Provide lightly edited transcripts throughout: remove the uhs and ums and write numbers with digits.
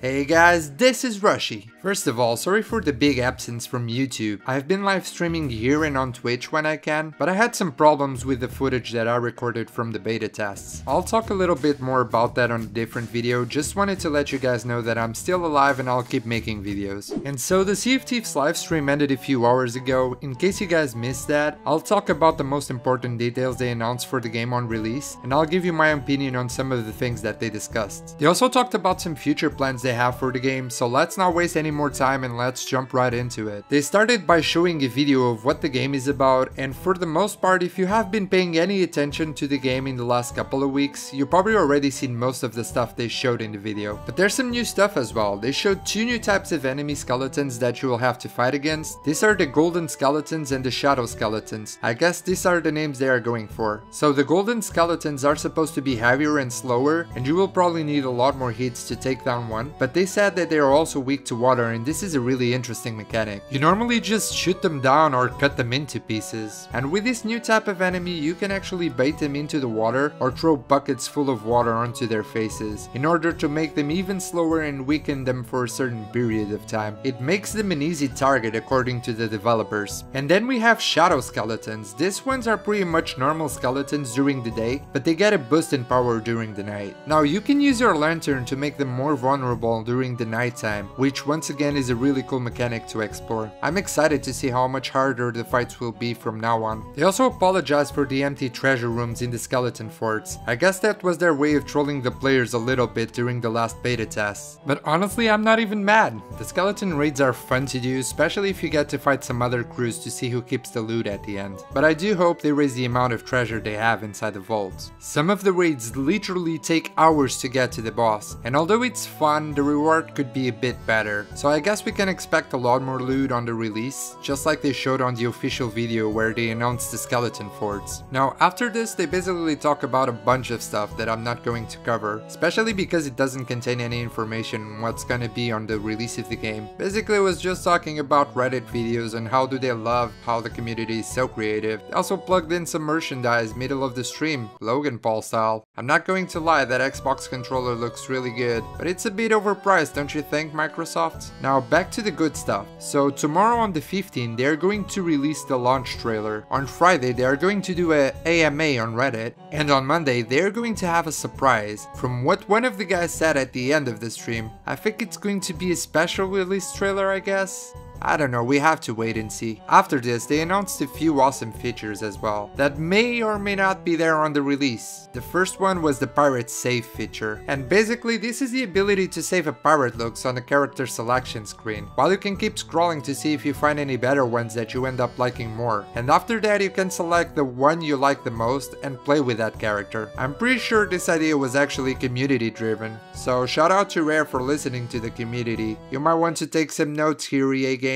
Hey guys, this is Rushy. First of all, sorry for the big absence from YouTube. I've been live streaming here and on Twitch when I can, but I had some problems with the footage that I recorded from the beta tests. I'll talk a little bit more about that on a different video, just wanted to let you guys know that I'm still alive and I'll keep making videos. And so the Sea of Thieves livestream ended a few hours ago. In case you guys missed that, I'll talk about the most important details they announced for the game on release, and I'll give you my opinion on some of the things that they discussed. They also talked about some future plans they have for the game, so let's not waste any more time and let's jump right into it. They started by showing a video of what the game is about, and for the most part, if you have been paying any attention to the game in the last couple of weeks, you've probably already seen most of the stuff they showed in the video. But there's some new stuff as well. They showed two new types of enemy skeletons that you will have to fight against. These are the golden skeletons and the shadow skeletons. I guess these are the names they are going for. So the golden skeletons are supposed to be heavier and slower, and you will probably need a lot more hits to take down one, but they said that they are also weak to water, and this is a really interesting mechanic. You normally just shoot them down or cut them into pieces, and with this new type of enemy you can actually bait them into the water or throw buckets full of water onto their faces in order to make them even slower and weaken them for a certain period of time. It makes them an easy target according to the developers. And then we have shadow skeletons. These ones are pretty much normal skeletons during the day, but they get a boost in power during the night. Now you can use your lantern to make them more vulnerable during the nighttime, which once again is a really cool mechanic to explore. I'm excited to see how much harder the fights will be from now on. They also apologized for the empty treasure rooms in the skeleton forts. I guess that was their way of trolling the players a little bit during the last beta tests. But honestly, I'm not even mad. The skeleton raids are fun to do, especially if you get to fight some other crews to see who keeps the loot at the end. But I do hope they raise the amount of treasure they have inside the vault. Some of the raids literally take hours to get to the boss, and although it's fun, the reward could be a bit better. So I guess we can expect a lot more loot on the release, just like they showed on the official video where they announced the skeleton forts. Now after this, they basically talk about a bunch of stuff that I'm not going to cover, especially because it doesn't contain any information on what's gonna be on the release of the game. Basically it was just talking about Reddit videos and how do they love how the community is so creative. They also plugged in some merchandise middle of the stream, Logan Paul style. I'm not going to lie, that Xbox controller looks really good, but it's a bit overpriced, don't you think, Microsoft? Now back to the good stuff. So tomorrow on the 15th they are going to release the launch trailer. On Friday they are going to do a AMA on Reddit, and on Monday they are going to have a surprise. From what one of the guys said at the end of the stream, I think it's going to be a special release trailer, I guess? I don't know, we have to wait and see. After this, they announced a few awesome features as well, that may or may not be there on the release. The first one was the pirate save feature, and basically this is the ability to save a pirate looks on the character selection screen, while you can keep scrolling to see if you find any better ones that you end up liking more. And after that you can select the one you like the most and play with that character. I'm pretty sure this idea was actually community driven, so shout out to Rare for listening to the community. You might want to take some notes here, EA Games.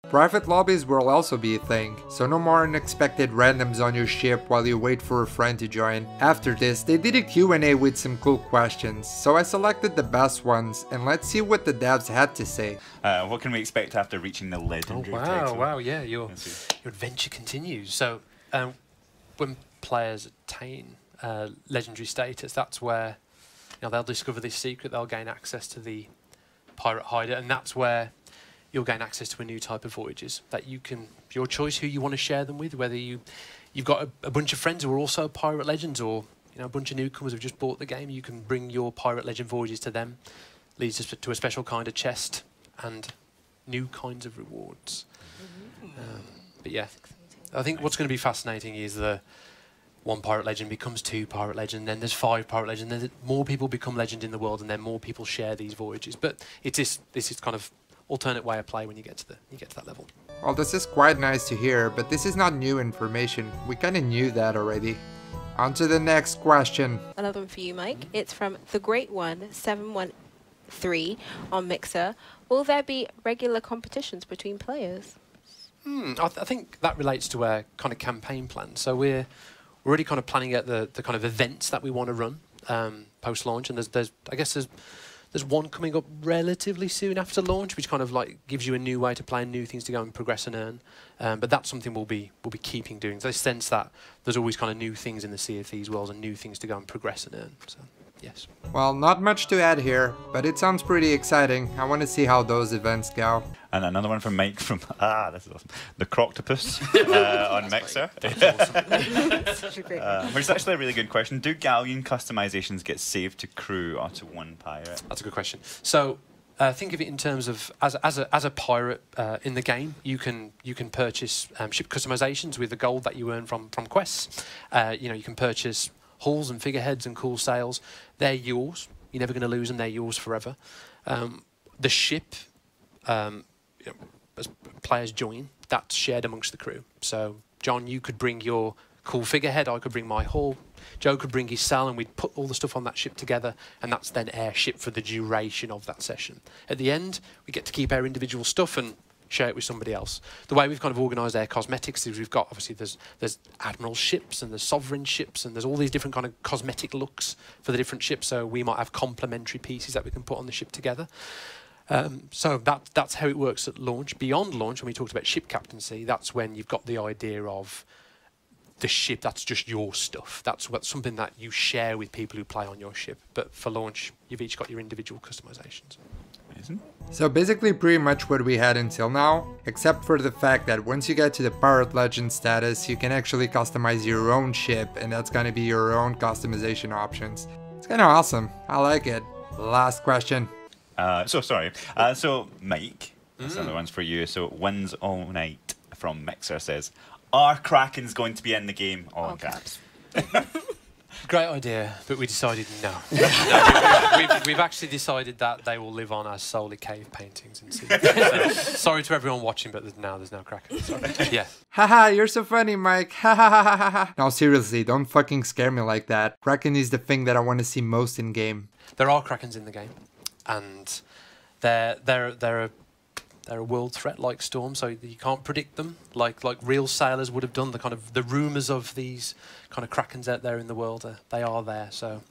Private lobbies will also be a thing, so no more unexpected randoms on your ship while you wait for a friend to join. After this, they did a Q&A with some cool questions, so I selected the best ones, and let's see what the devs had to say. What can we expect after reaching the legendary title? Wow, yeah, your adventure continues. So, when players attain legendary status, that's where they'll discover this secret, they'll gain access to the pirate hider, and that's where you'll gain access to a new type of voyages that you can, your choice who you want to share them with, whether you've got a bunch of friends who are also pirate legends, or a bunch of newcomers who've just bought the game, you can bring your pirate legend voyages to them. Leads us to a special kind of chest and new kinds of rewards. But yeah, I think what's going to be fascinating is the one pirate legend becomes two pirate legend, then there's 5 pirate legend, then more people become legend in the world, and then more people share these voyages. But this is kind of alternate way of play when you get to that level. Well, this is quite nice to hear, but this is not new information. We kinda knew that already. On to the next question. Another one for you, Mike. It's from The Great One 713 on Mixer. Will there be regular competitions between players? I think that relates to our kind of campaign plan. So we're already kind of planning out the kind of events that we want to run post-launch, and there's one coming up relatively soon after launch, which kind of like gives you a new way to play and new things to go and progress and earn. But that's something we'll be keeping doing. So I sense that there's always kind of new things in the Sea of Thieves world and new things to go and progress and earn. So Yes. Well, not much to add here, but it sounds pretty exciting. I want to see how those events go. And another one from Mike from, this is awesome, the Croctopus on Mixer. Such a great Which is actually a really good question. Do galleon customizations get saved to crew or to one pirate? That's a good question. So think of it in terms of as a pirate in the game, you can purchase ship customizations with the gold that you earn from quests. You can purchase hulls and figureheads and cool sails. They're yours. You're never going to lose them. They're yours forever. The ship, as players join, that's shared amongst the crew. So John, you could bring your cool figurehead. I could bring my hull. Joe could bring his sail, and we'd put all the stuff on that ship together, and that's then airship for the duration of that session. At the end, we get to keep our individual stuff and share it with somebody else. The way we've kind of organised our cosmetics is we've got, obviously, there's admiral ships and there's sovereign ships, and there's all these different kind of cosmetic looks for the different ships, so we might have complementary pieces that we can put on the ship together. So that's how it works at launch. Beyond launch, when we talked about ship captaincy, that's when you've got the idea of the ship, that's just your stuff. That's something that you share with people who play on your ship. But for launch, you've each got your individual customizations. Amazing. So basically pretty much what we had until now, except for the fact that once you get to the Pirate Legend status, you can actually customize your own ship, and that's going to be your own customization options. It's kind of awesome. I like it. Last question. So Mike, this other one's for you. So Wins All Night from Mixer says, are Krakens going to be in the game? All in caps. Great idea, but we decided no. We've actually decided that they will live on as solely cave paintings and seeds. So, sorry to everyone watching, but there's no Kraken. Sorry. Yeah. Haha, you're so funny, Mike. Ha ha ha ha ha. No, seriously, don't fucking scare me like that. Kraken is the thing that I want to see most in game. There are Krakens in the game, and they're a world threat like Storm, so you can't predict them like real sailors would have done. The rumours of these kind of Krakens out there in the world, they are there. So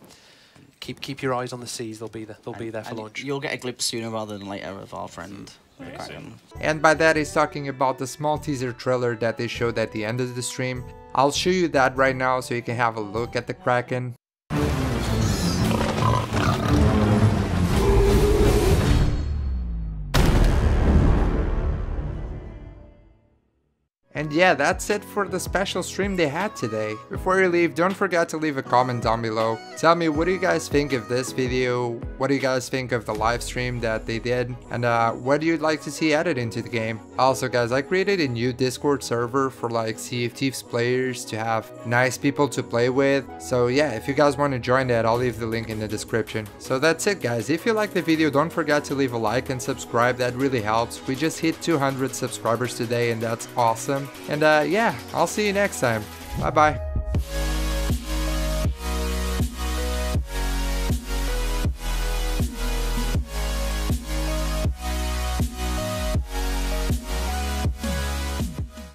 keep your eyes on the seas. They'll be there for launch. You'll get a glimpse sooner rather than later of our friend. The Kraken. And by that he's talking about the small teaser trailer that they showed at the end of the stream. I'll show you that right now so you can have a look at the Kraken. And yeah, that's it for the special stream they had today. Before you leave, don't forget to leave a comment down below. Tell me, what do you guys think of this video? What do you guys think of the live stream that they did? And what do you like to see added into the game? Also guys, I created a new Discord server for like Sea of Thieves players to have nice people to play with. So yeah, if you guys want to join that, I'll leave the link in the description. So that's it guys. If you like the video, don't forget to leave a like and subscribe. That really helps. We just hit 200 subscribers today, and that's awesome. And yeah, I'll see you next time. Bye bye.